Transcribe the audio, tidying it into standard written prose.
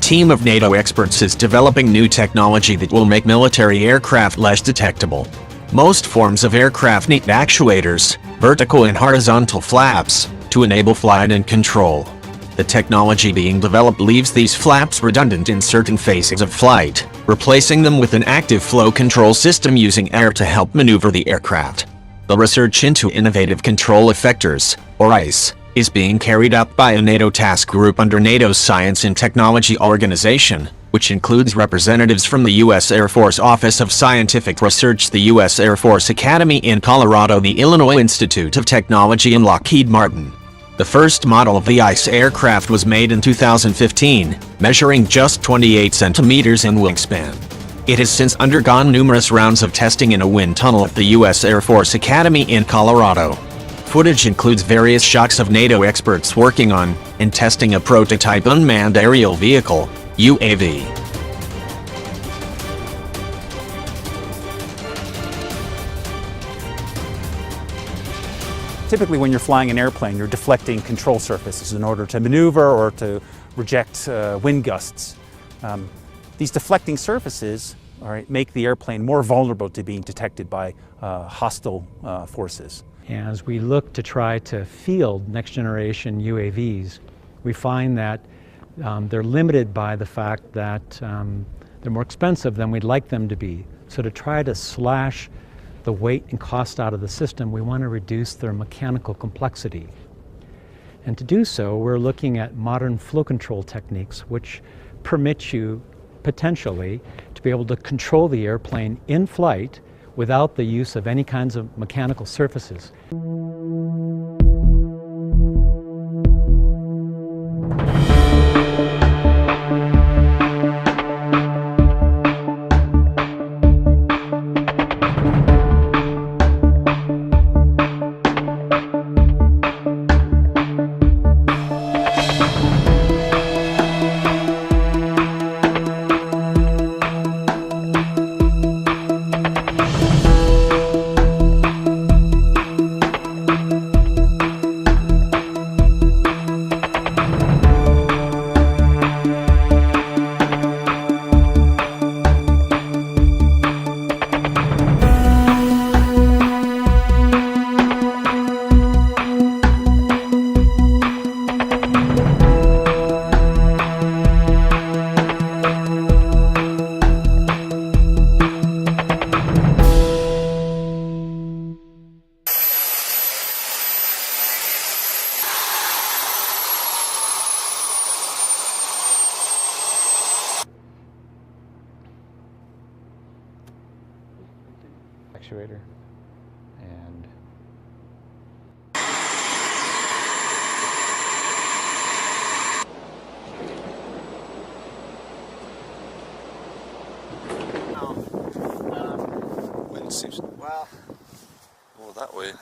team of NATO experts is developing new technology that will make military aircraft less detectable. Most forms of aircraft need actuators, vertical and horizontal flaps, to enable flight and control. The technology being developed leaves these flaps redundant in certain phases of flight, replacing them with an active flow control system using air to help maneuver the aircraft. The research into innovative control effectors, or ICE, is being carried out by a NATO task group under NATO's Science and Technology Organization, which includes representatives from the U.S. Air Force Office of Scientific Research, the U.S. Air Force Academy in Colorado, the Illinois Institute of Technology, and Lockheed Martin. The first model of the ICE aircraft was made in 2015, measuring just 28 centimeters in wingspan. It has since undergone numerous rounds of testing in a wind tunnel at the U.S. Air Force Academy in Colorado. Footage includes various shots of NATO experts working on and testing a prototype unmanned aerial vehicle, UAV. Typically when you're flying an airplane, you're deflecting control surfaces in order to maneuver or to reject wind gusts. These deflecting surfaces make the airplane more vulnerable to being detected by hostile forces. As we look to try to field next generation UAVs, we find that they're limited by the fact that they're more expensive than we'd like them to be. So to try to slash the weight and cost out of the system, we want to reduce their mechanical complexity. And to do so, we're looking at modern flow control techniques which permit you potentially to be able to control the airplane in flight without the use of any kinds of mechanical surfaces. Actuator and Wind seems well that way.